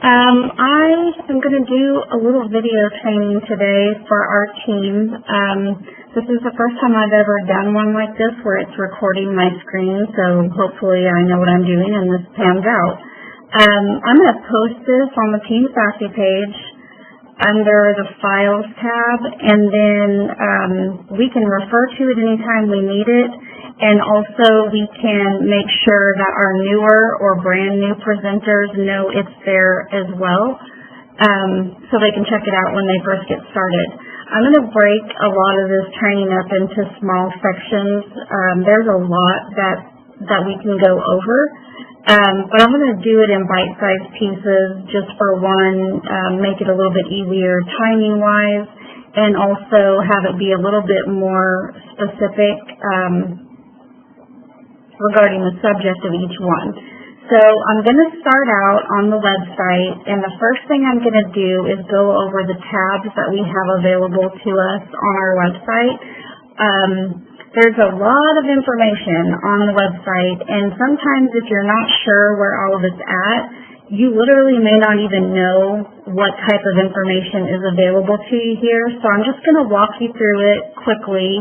I am going to do a little video training today for our team. This is the first time I've ever done one like this where it's recording my screen, so hopefully I know what I'm doing and this pans out. I'm going to post this on the Team Sassy page under the Files tab, and then we can refer to it anytime we need it. And also we can make sure that our newer or brand new presenters know it's there as well, so they can check it out when they first get started. I'm going to break a lot of this training up into small sections. There's a lot that we can go over, but I'm going to do it in bite-sized pieces just for one, make it a little bit easier timing-wise, and also have it be a little bit more specific regarding the subject of each one. So I'm going to start out on the website, and the first thing I'm going to do is go over the tabs that we have available to us on our website. There's a lot of information on the website, and sometimes if you're not sure where all of it's at, you literally may not even know what type of information is available to you here. So I'm just going to walk you through it quickly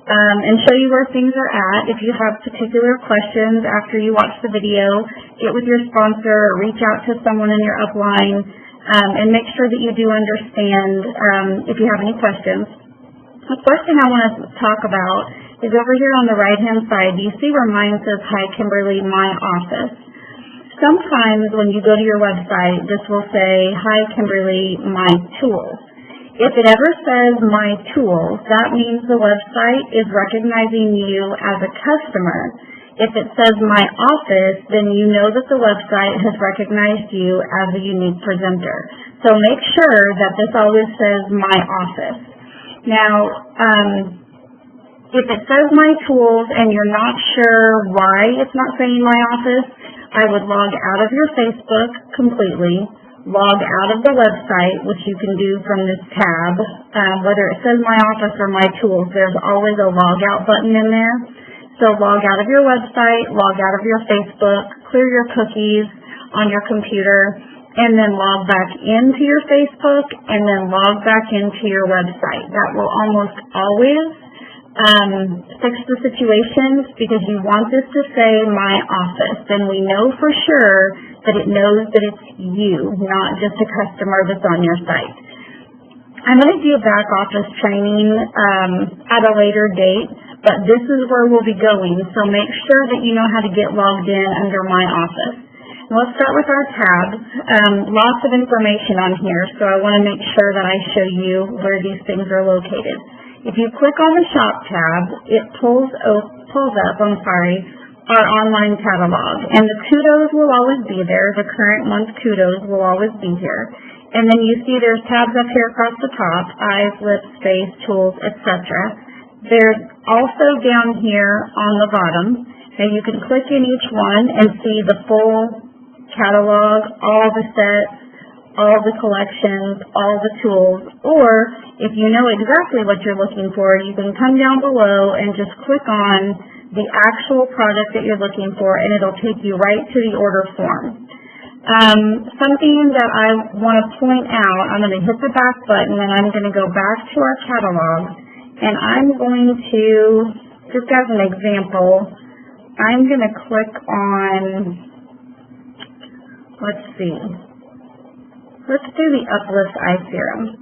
and show you where things are at. If you have particular questions after you watch the video, get with your sponsor, reach out to someone in your upline, and make sure that you do understand if you have any questions. The first thing I want to talk about is over here on the right-hand side. You see where mine says, "Hi, Kimberly, my office." Sometimes when you go to your website, this will say, "Hi, Kimberly, my tools." If it ever says "my tools," that means the website is recognizing you as a customer. If it says "my office," then you know that the website has recognized you as a unique presenter. So make sure that this always says "my office." Now, if it says "my tools" and you're not sure why it's not saying "my office," I would log out of your Facebook completely. Log out of the website, which you can do from this tab. Whether it says "my office" or "my tools," there's always a log out button in there. So log out of your website, log out of your Facebook, clear your cookies on your computer, and then log back into your Facebook, and then log back into your website. That will almost always fix the situation, because you want this to say "my office." Then we know for sure that it knows that it's you, not just a customer that's on your site. I'm going to do back office training at a later date, but this is where we'll be going, so make sure that you know how to get logged in under My Office. Let's start with our tabs. Lots of information on here, so I want to make sure that I show you where these things are located. If you click on the Shop tab, it pulls up our online catalog, and the kudos will always be there. The current month kudos will always be here. And then you see there's tabs up here across the top: eyes, lips, face, tools, etc. There's also down here on the bottom, and you can click in each one and see the full catalog, all the sets, all the collections, all the tools. Or if you know exactly what you're looking for, you can come down below and just click on the actual product that you're looking for, and it'll take you right to the order form. Something that I want to point out, I'm going to hit the back button, and I'm going to go back to our catalog, and I'm going to, just as an example, I'm going to click on, let's do the Uplift Eye Serum.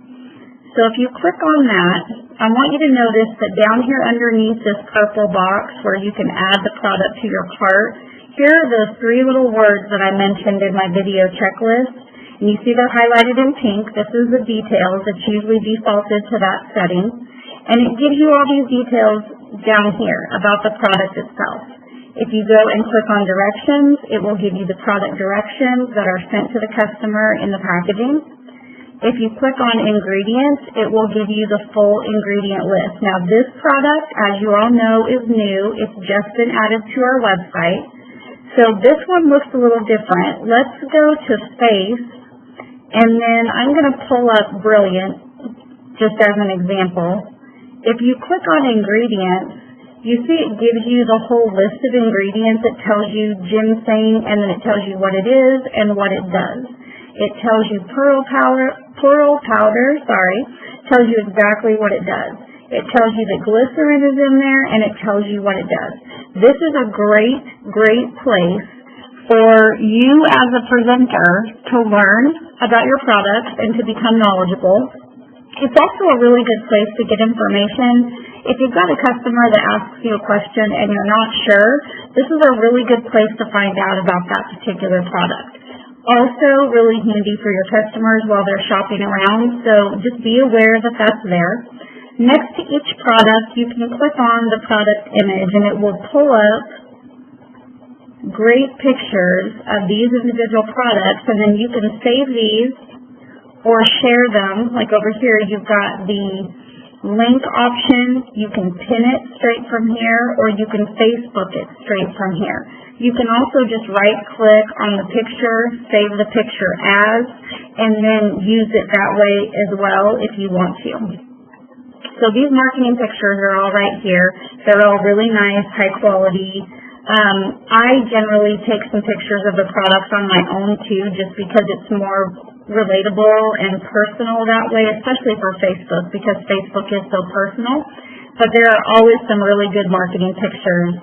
So if you click on that, I want you to notice that down here underneath this purple box where you can add the product to your cart, here are the three little words that I mentioned in my video checklist. And you see they're highlighted in pink. This is the details. It's usually defaulted to that setting. And it gives you all these details down here about the product itself. If you go and click on directions, it will give you the product directions that are sent to the customer in the packaging. If you click on ingredients, it will give you the full ingredient list. Now this product, as you all know, is new. It's just been added to our website. So this one looks a little different. Let's go to Face, and then I'm going to pull up Brilliant, just as an example. If you click on ingredients, you see it gives you the whole list of ingredients. It tells you ginseng, and then it tells you what it is and what it does. It tells you pearl powder, tells you exactly what it does. It tells you that glycerin is in there, and it tells you what it does. This is a great, great place for you as a presenter to learn about your products and to become knowledgeable. It's also a really good place to get information. If you've got a customer that asks you a question and you're not sure, this is a really good place to find out about that particular product. Also really handy for your customers while they're shopping around, so just be aware that that's there. Next to each product, you can click on the product image and it will pull up great pictures of these individual products, and then you can save these or share them. Like over here, you've got the link option. You can pin it straight from here, or you can Facebook it straight from here. You can also just right-click on the picture, save the picture as, and then use it that way as well if you want to. So these marketing pictures are all right here. They're all really nice, high quality. I generally take some pictures of the products on my own too, just because it's more relatable and personal that way, especially for Facebook, because Facebook is so personal. But there are always some really good marketing pictures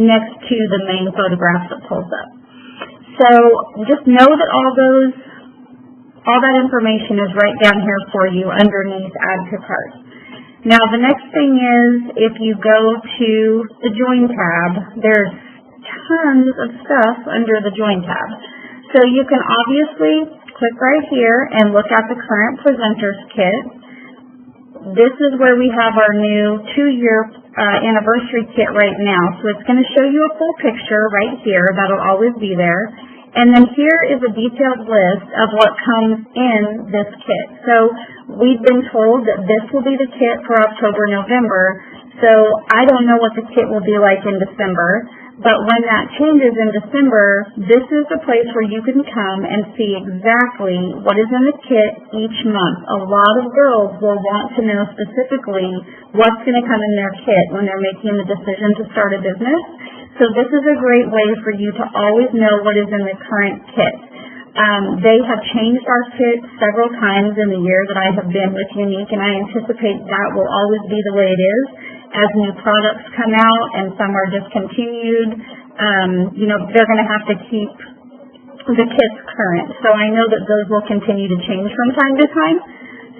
next to the main photograph that pulls up. So just know that all that information is right down here for you underneath Add to Cart. Now the next thing is, if you go to the Join tab, there's tons of stuff under the Join tab. So you can obviously click right here and look at the current presenters kit. This is where we have our new 2-year anniversary kit right now. So it's going to show you a full picture right here. That'll always be there. And then here is a detailed list of what comes in this kit. So we've been told that this will be the kit for October, November. So I don't know what the kit will be like in December. But when that changes in December, this is the place where you can come and see exactly what is in the kit each month. A lot of girls will want to know specifically what's going to come in their kit when they're making the decision to start a business. So this is a great way for you to always know what is in the current kit. They have changed our kit several times in the year that I have been with Unique, and I anticipate that will always be the way it is. As new products come out and some are discontinued, they're going to have to keep the kits current. So I know that those will continue to change from time to time.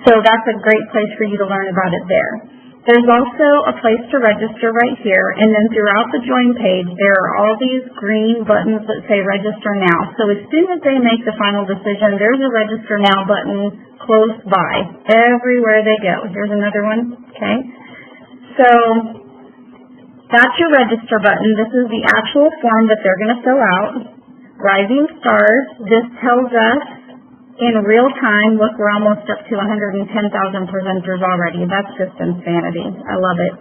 So that's a great place for you to learn about it there. There's also a place to register right here, and then throughout the Join page, there are all these green buttons that say Register Now. So as soon as they make the final decision, there's a Register Now button close by everywhere they go. Here's another one, okay? So that's your register button. This is the actual form that they're going to fill out. Rising Stars, this tells us in real time, look, we're almost up to 110,000 presenters already. That's just insanity. I love it.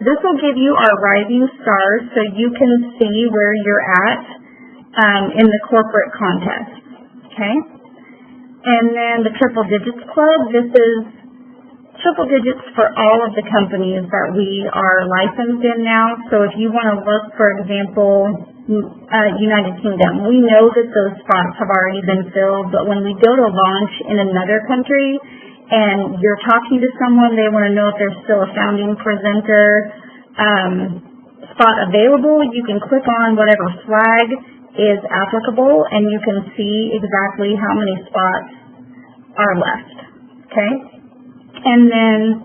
This will give you our Rising Stars so you can see where you're at in the corporate contest. Okay? And then the Triple Digits Club, this is triple digits for all of the companies that we are licensed in now. So if you want to look, for example, United Kingdom, we know that those spots have already been filled, but when we go to launch in another country and you're talking to someone, they want to know if there's still a founding presenter spot available, you can click on whatever flag is applicable and you can see exactly how many spots are left. Okay? And then,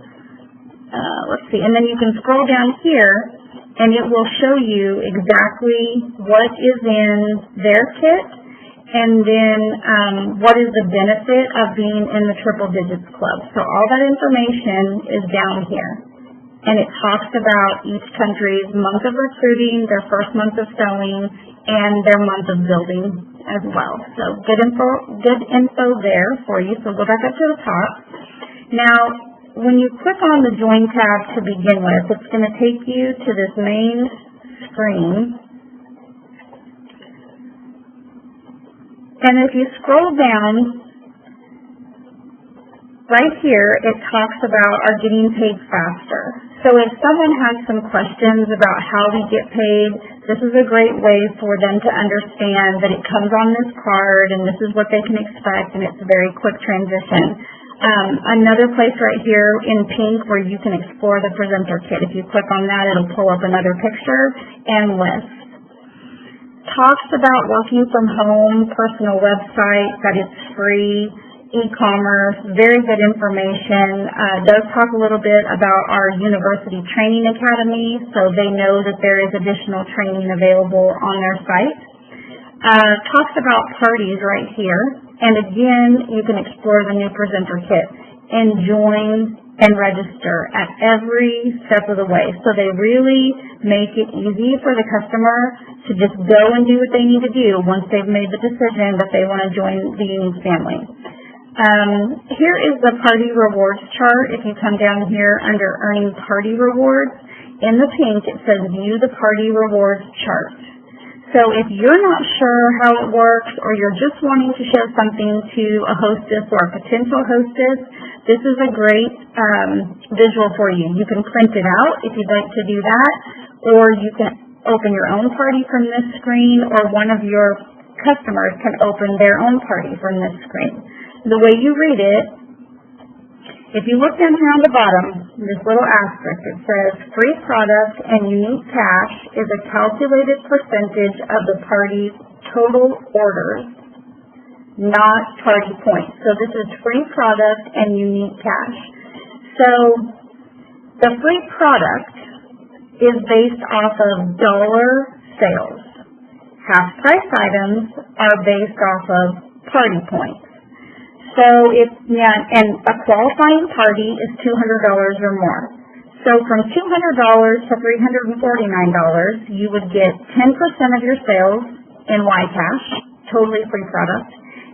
let's see, and then you can scroll down here and it will show you exactly what is in their kit and then what is the benefit of being in the Triple Digits Club. So all that information is down here. And it talks about each country's month of recruiting, their first month of selling, and their month of building as well. So good info there for you. So go back up to the top. Now, when you click on the Join tab to begin with, it's going to take you to this main screen. And if you scroll down, right here, it talks about our Getting Paid Faster. So if someone has some questions about how we get paid, this is a great way for them to understand that it comes on this card and this is what they can expect, and it's a very quick transition. Another place right here in pink where you can explore the presenter kit. If you click on that, it'll pull up another picture and list. Talks about working from home, personal website, that it's free, e-commerce, very good information. Does talk a little bit about our university training academy, so they know that there is additional training available on their site. Talks about parties right here, and again, you can explore the new presenter kit and join and register at every step of the way. So they really make it easy for the customer to just go and do what they need to do once they've made the decision that they want to join the Unique family. Here is the party rewards chart. If you come down here under earning party rewards, in the pink it says view the party rewards chart. So if you're not sure how it works, or you're just wanting to show something to a hostess or a potential hostess, this is a great visual for you. You can print it out if you'd like to do that, or you can open your own party from this screen, or one of your customers can open their own party from this screen. The way you read it, if you look down here on the bottom, this little asterisk, it says free product and unique cash is a calculated percentage of the party's total orders, not party points. So this is free product and unique cash. So the free product is based off of dollar sales. Half price items are based off of party points. So and a qualifying party is $200 or more. So from $200 to $349, you would get 10% of your sales in YCash, totally free product,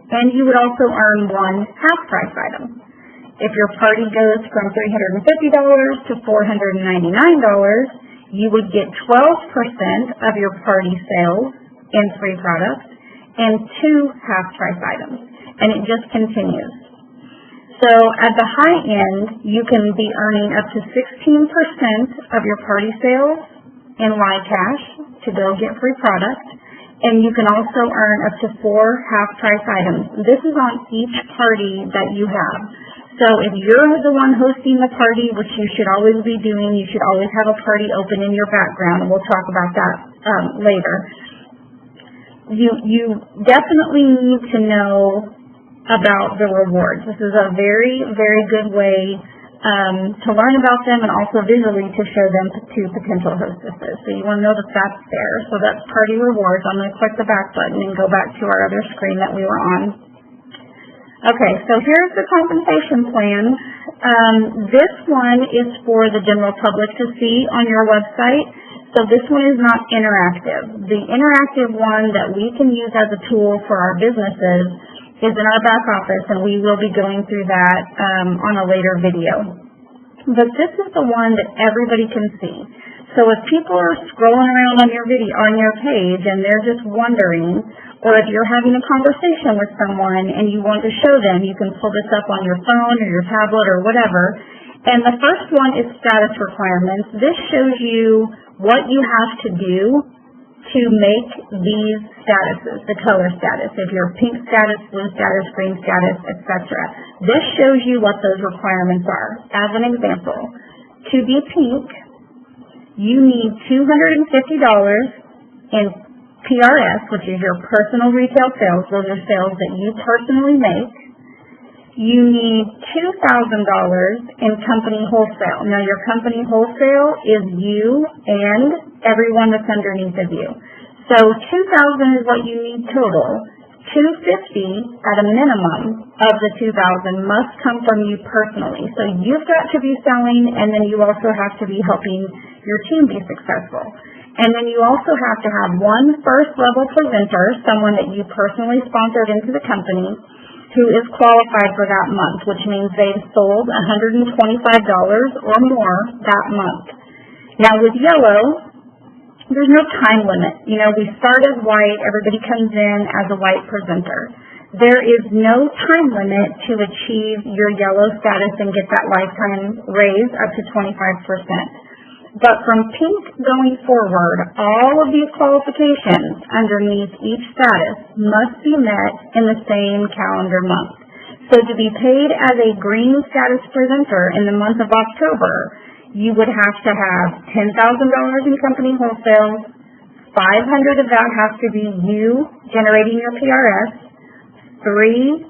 and you would also earn one half price item. If your party goes from $350 to $499, you would get 12% of your party sales in free product and two half price items. And it just continues. So at the high end, you can be earning up to 16% of your party sales in YCash to go get free product, and you can also earn up to 4 half-price items. This is on each party that you have. So if you're the one hosting the party, which you should always be doing, you should always have a party open in your background, and we'll talk about that later. You definitely need to know about the rewards. This is a very, very good way to learn about them, and also visually to show them to potential hostesses. So you want to know that that's there. So that's party rewards. I'm going to click the back button and go back to our other screen that we were on. Okay, so here's the compensation plan. This one is for the general public to see on your website. So this one is not interactive. The interactive one that we can use as a tool for our businesses is in our back office, and we will be going through that on a later video. But this is the one that everybody can see. So if people are scrolling around on your page and they're just wondering, or if you're having a conversation with someone and you want to show them, you can pull this up on your phone or your tablet or whatever. And the first one is status requirements. This shows you what you have to do to make these statuses, the color status, if you're pink status, blue status, green status, etc. This shows you what those requirements are. As an example, to be pink, you need $250 in PRS, which is your personal retail sales. Those are sales that you personally make. You need $2,000 in company wholesale. Now, your company wholesale is you and everyone that's underneath of you. So $2,000 is what you need total. $250 at a minimum of the $2,000 must come from you personally. So you've got to be selling, and then you also have to be helping your team be successful. And then you also have to have one first-level presenter, someone that you personally sponsored into the company, who is qualified for that month, which means they've sold $125 or more that month. Now with yellow, there's no time limit. You know, we start as white, everybody comes in as a white presenter. There is no time limit to achieve your yellow status and get that lifetime raise up to 25%. But from pink going forward, all of these qualifications underneath each status must be met in the same calendar month. So to be paid as a green status presenter in the month of October, you would have to have $10,000 in company wholesale, 500 of that has to be you generating your PRS, 3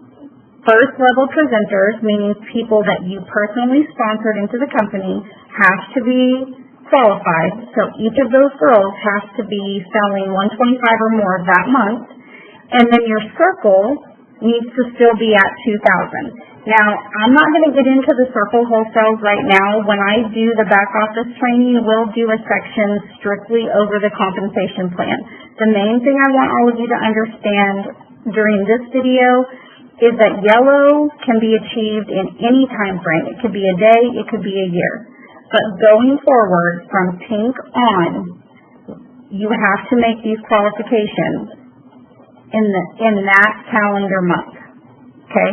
first-level presenters, meaning people that you personally sponsored into the company, have to be qualified. So each of those girls has to be selling 125 or more that month, and then your circle needs to still be at 2,000. Now, I'm not going to get into the circle wholesales right now. When I do the back office training, we'll do a section strictly over the compensation plan. The main thing I want all of you to understand during this video is that yellow can be achieved in any time frame. It could be a day, it could be a year. But going forward from pink on, you have to make these qualifications in that calendar month, okay?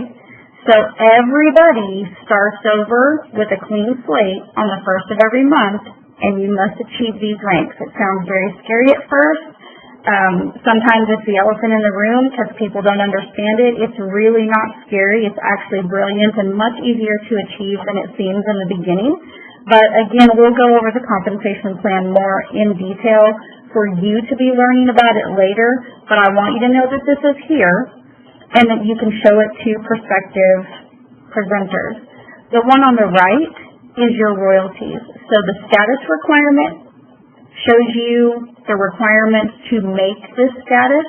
So everybody starts over with a clean slate on the first of every month, and you must achieve these ranks. It sounds very scary at first. Sometimes it's the elephant in the room because people don't understand it. It's really not scary. It's actually brilliant and much easier to achieve than it seems in the beginning. But again, we'll go over the compensation plan more in detail for you to be learning about it later, but I want you to know that this is here and that you can show it to prospective presenters. The one on the right is your royalties. So the status requirement shows you the requirements to make this status.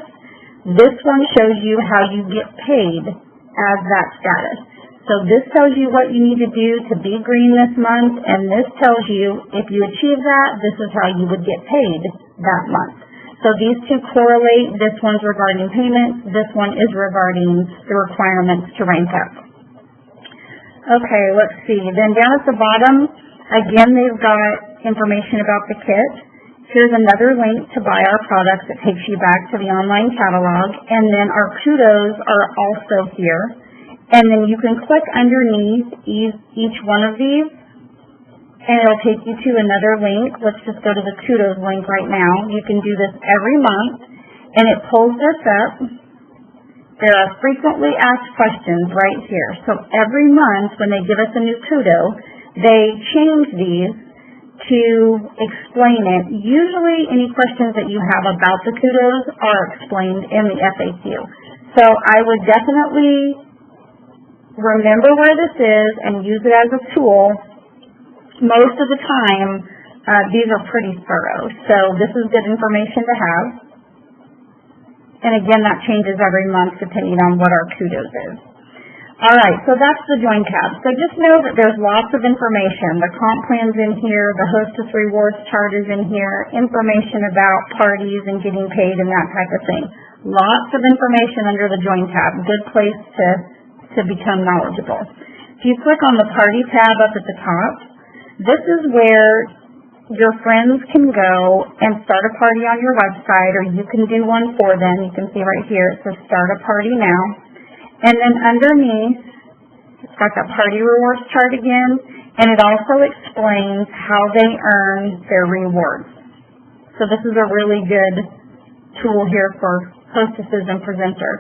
This one shows you how you get paid as that status. So this tells you what you need to do to be green this month, and this tells you if you achieve that, this is how you would get paid that month. So these two correlate. This one's regarding payments. This one is regarding the requirements to rank up. Okay, let's see. Then down at the bottom, again, they've got information about the kit. Here's another link to buy our products that takes you back to the online catalog. And then our kudos are also here. And then you can click underneath each one of these, and it'll take you to another link. Let's just go to the kudos link right now. You can do this every month, and it pulls this up. There are frequently asked questions right here. So every month when they give us a new kudo, they change these to explain it. Usually any questions that you have about the kudos are explained in the FAQ. So I would definitely remember where this is and use it as a tool. Most of the time, these are pretty thorough. So this is good information to have. And again, that changes every month depending on what our kudos is. All right, so that's the Join tab. So just know that there's lots of information. The comp plan's in here, the Hostess Rewards chart is in here, information about parties and getting paid and that type of thing. Lots of information under the Join tab. Good place to become knowledgeable. If you click on the Party tab up at the top, this is where your friends can go and start a party on your website, or you can do one for them. You can see right here it says Start a Party Now. And then underneath, it's got that Party Rewards chart again, and it also explains how they earn their rewards. So this is a really good tool here for hostesses and presenters.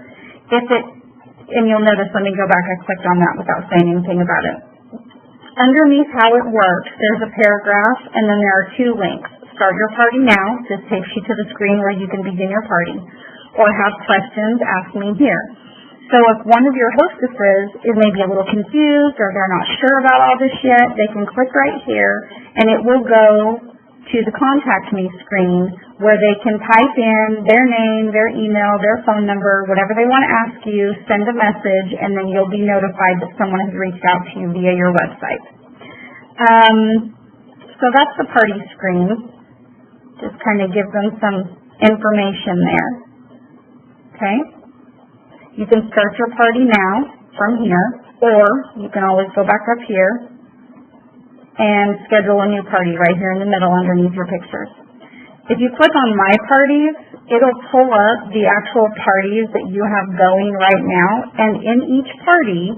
And you'll notice, let me go back, I clicked on that without saying anything about it. Underneath how it works, there's a paragraph, and then there are 2 links. Start your party now, this takes you to the screen where you can begin your party. Or have questions, ask me here. So if one of your hostesses is maybe a little confused or they're not sure about all this yet, they can click right here, and it will go to the Contact Me screen where they can type in their name, their email, their phone number, whatever they want to ask you, send a message, and then you'll be notified that someone has reached out to you via your website. So that's the party screen. Just kind of gives them some information there. Okay? You can start your party now from here, or you can always go back up here and schedule a new party right here in the middle underneath your pictures. If you click on My Parties, it'll pull up the actual parties that you have going right now, and in each party,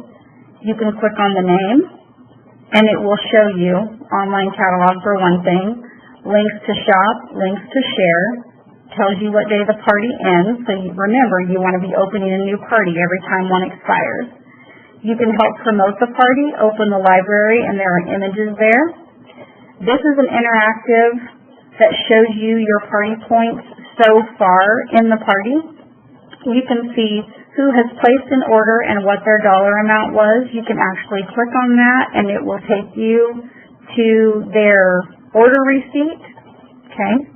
you can click on the name, and it will show you online catalog for one thing, links to shop, links to share, tells you what day the party ends, so remember, you want to be opening a new party every time one expires. You can help promote the party, open the library, and there are images there. This is an interactive that shows you your party points so far in the party. You can see who has placed an order and what their dollar amount was. You can actually click on that and it will take you to their order receipt. Okay.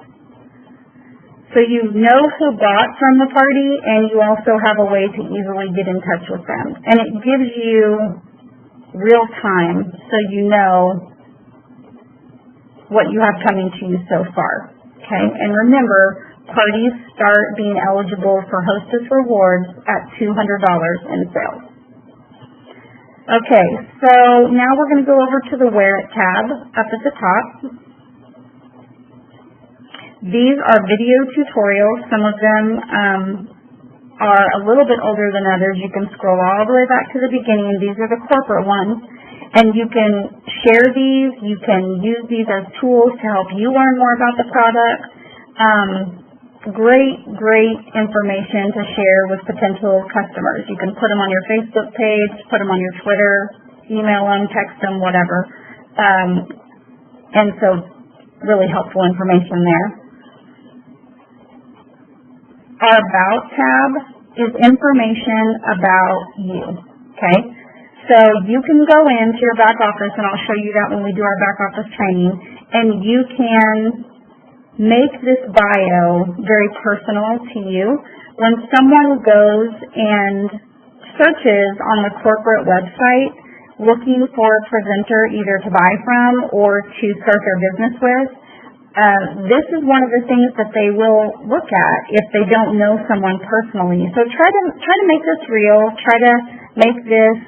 So you know who bought from the party, and you also have a way to easily get in touch with them. And it gives you real time so you know what you have coming to you so far, okay? And remember, parties start being eligible for Hostess Rewards at $200 in sales. Okay, so now we're going to go over to the Wear It tab up at the top. These are video tutorials. Some of them are a little bit older than others. You can scroll all the way back to the beginning. These are the corporate ones. And you can share these, you can use these as tools to help you learn more about the product. Great information to share with potential customers. You can put them on your Facebook page, put them on your Twitter, email them, text them, whatever. And so really helpful information there. Our About tab is information about you, okay? So you can go into your back office, and I'll show you that when we do our back office training, and you can make this bio very personal to you. When someone goes and searches on the corporate website looking for a presenter either to buy from or to start their business with, this is one of the things that they will look at if they don't know someone personally. So try to make this real. Try to make this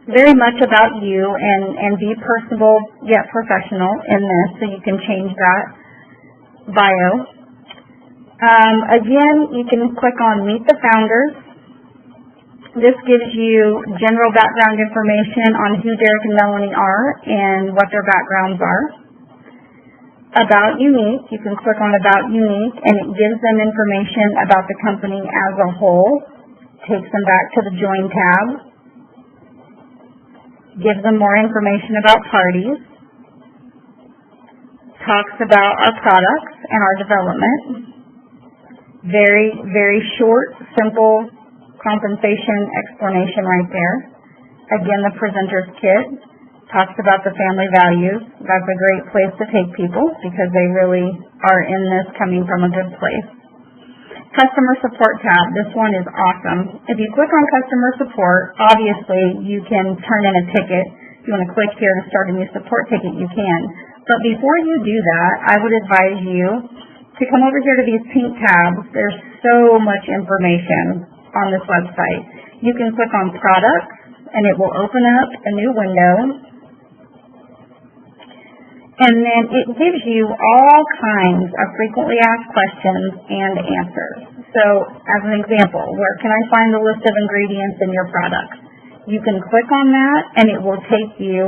very much about you and be personable yet professional in this, so you can change that bio. Again, you can click on Meet the Founders. This gives you general background information on who Derek and Melanie are and what their backgrounds are. About Unique, you can click on About Unique, and it gives them information about the company as a whole. Takes them back to the Join tab. Gives them more information about parties. Talks about our products and our development. Very short, simple compensation explanation right there. Again, the presenter's kit. Talks about the family values. That's a great place to take people because they really are in this coming from a good place. Customer Support tab. This one is awesome. If you click on Customer Support, obviously you can turn in a ticket. If you want to click here to start a new support ticket, you can. But before you do that, I would advise you to come over here to these pink tabs. There's so much information on this website. You can click on Products, and it will open up a new window. And then it gives you all kinds of frequently asked questions and answers. So, as an example, where can I find the list of ingredients in your products? You can click on that, and it will take you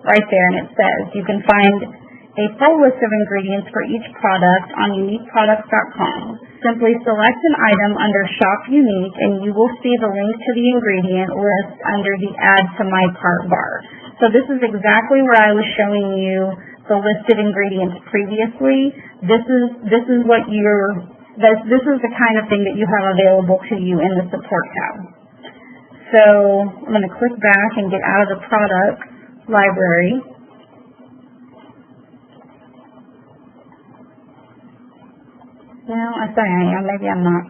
right there, and it says you can find a full list of ingredients for each product on uniqueproducts.com. Simply select an item under Shop Unique, and you will see the link to the ingredient list under the Add to My Cart bar. So this is exactly where I was showing you the list of ingredients previously. This is what this is the kind of thing that you have available to you in the Support tab. So I'm going to click back and get out of the Products library. Well, I say I am, maybe I'm not.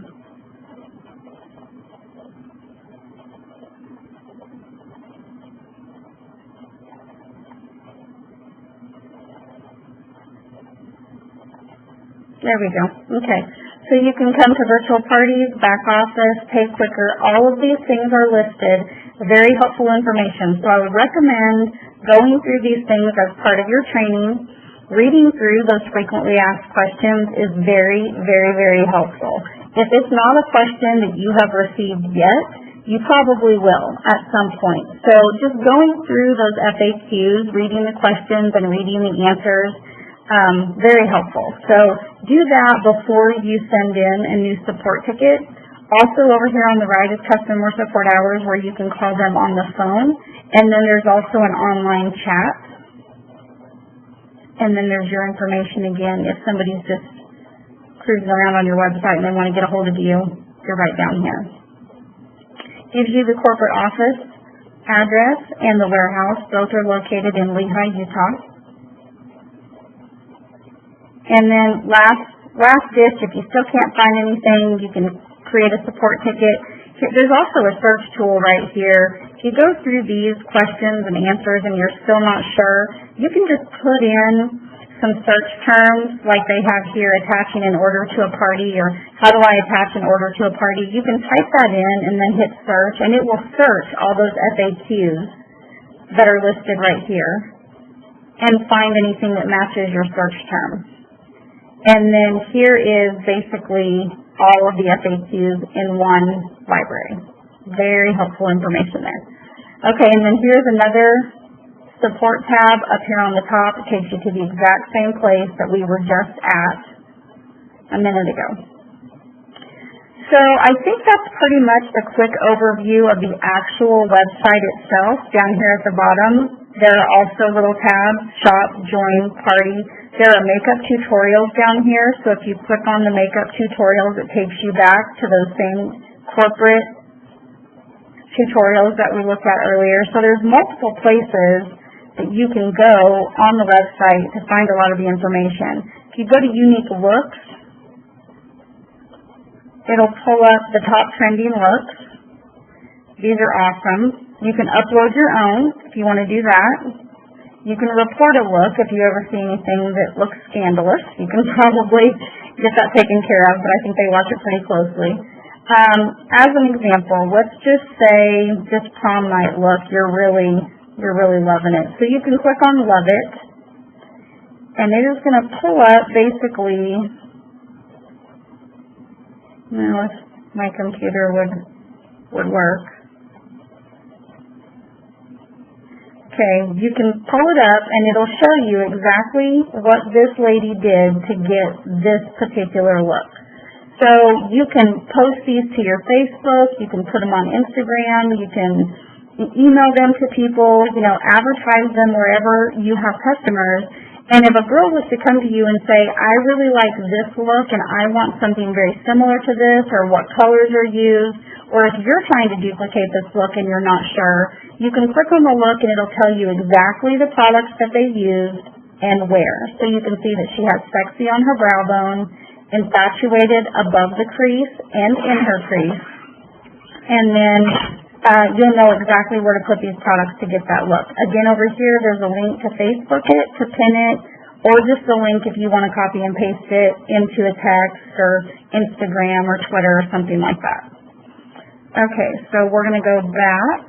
There we go. Okay. So you can come to virtual parties, back office, pay quicker. All of these things are listed. Very helpful information. So I would recommend going through these things as part of your training. reading through those frequently asked questions is very, very, very helpful. If it's not a question that you have received yet, you probably will at some point. So just going through those FAQs, reading the questions and reading the answers, very helpful. So do that before you send in a new support ticket. Also over here on the right is customer support hours where you can call them on the phone. And then there's also an online chat. And then there's your information again. If somebody's just cruising around on your website and they want to get a hold of you, you're right down here. Gives you the corporate office address and the warehouse. Both are located in Lehi, Utah. And then last ditch, if you still can't find anything, you can create a support ticket. There's also a search tool right here. If you go through these questions and answers and you're still not sure, you can just put in some search terms like they have here, attaching an order to a party, or how do I attach an order to a party. You can type that in and then hit search, and it will search all those FAQs that are listed right here and find anything that matches your search term. And then here is basically all of the FAQs in one library. Very helpful information there. Okay, and then here's another support tab up here on the top. It takes you to the exact same place that we were just at a minute ago. So I think that's pretty much the quick overview of the actual website itself. Down here at the bottom, there are also little tabs: shop, join, party. There are makeup tutorials down here, so if you click on the makeup tutorials, it takes you back to those same corporate tutorials that we looked at earlier. So there's multiple places that you can go on the website to find a lot of the information. If you go to unique looks, it'll pull up the top trending looks. These are awesome. You can upload your own if you want to do that. You can report a look if you ever see anything that looks scandalous. You can probably get that taken care of, but I think they watch it pretty closely. As an example, let's just say this prom night look, you're really loving it. So you can click on Love It, and it is going to pull up basically, if my computer would work. Okay, you can pull it up and it'll show you exactly what this lady did to get this particular look. So you can post these to your Facebook, you can put them on Instagram, you can email them to people, advertise them wherever you have customers. And if a girl was to come to you and say, I really like this look and I want something very similar to this, or what colors are used, or if you're trying to duplicate this look and you're not sure, you can click on the look and it'll tell you exactly the products that they used and where. So you can see that she has Sexy on her brow bone, Infatuated above the crease and in her crease. And then you'll know exactly where to put these products to get that look. Again, over here, there's a link to Facebook it, to pin it, or just a link if you want to copy and paste it into a text or Instagram or Twitter or something like that. Okay, so we're going to go back.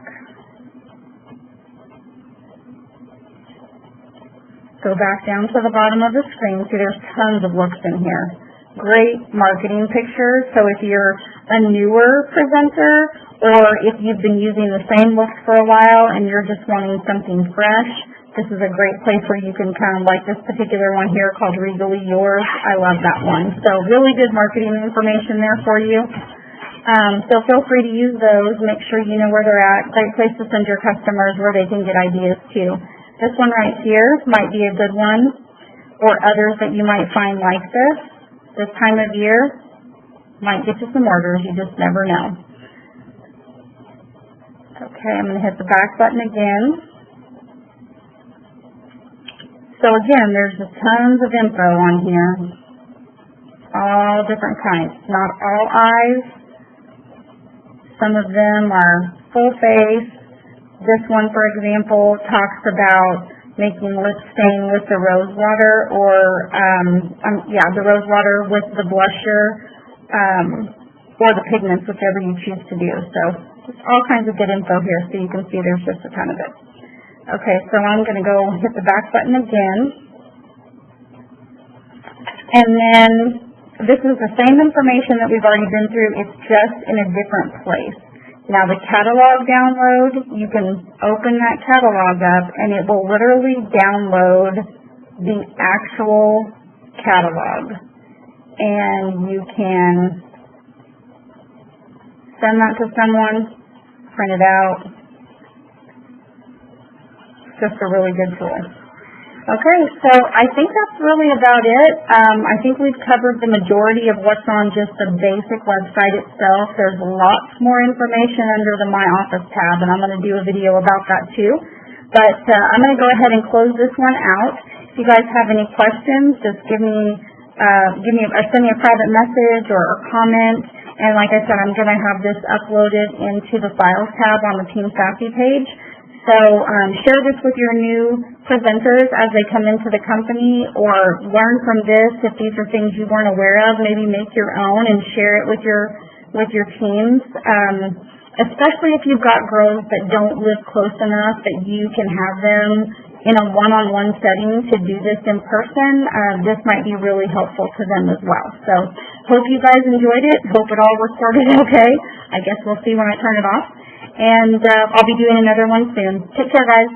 Go back down to the bottom of the screen. See, there's tons of looks in here. Great marketing pictures. So if you're a newer presenter, or if you've been using the same looks for a while and you're just wanting something fresh, this is a great place where you can kind of, like this particular one here called Regally Yours. I love that one. So really good marketing information there for you. So feel free to use those. Make sure you know where they're at. Great place to send your customers where they can get ideas too. This one right here might be a good one, or others that you might find like this. This time of year might get you some orders. You just never know. Okay, I'm going to hit the back button again. So again, there's just tons of info on here. All different kinds. Not all eyes. Some of them are full face. This one, for example, talks about making lip stain with the rose water, or the rose water with the blusher, or the pigments, whichever you choose to do. So just all kinds of good info here, so you can see there's just a ton of it. Okay, so I'm going to go hit the back button again. And then this is the same information that we've already been through, it's just in a different place. Now the catalog download, you can open that catalog up and it will literally download the actual catalog. And you can send that to someone, print it out. It's just a really good tool. Okay, so I think that's really about it. I think we've covered the majority of what's on just the basic website itself. There's lots more information under the My Office tab, and I'm going to do a video about that too. But I'm going to go ahead and close this one out. If you guys have any questions, just send me a private message or a comment. And like I said, I'm going to have this uploaded into the Files tab on the Team Sassy page. So share this with your new presenters as they come into the company, or learn from this if these are things you weren't aware of. Maybe make your own and share it with your teams. Especially if you've got girls that don't live close enough that you can have them in a one-on-one setting to do this in person. This might be really helpful to them as well. So hope you guys enjoyed it. Hope it all recorded okay. I guess we'll see when I turn it off. And I'll be doing another one soon. Take care, guys.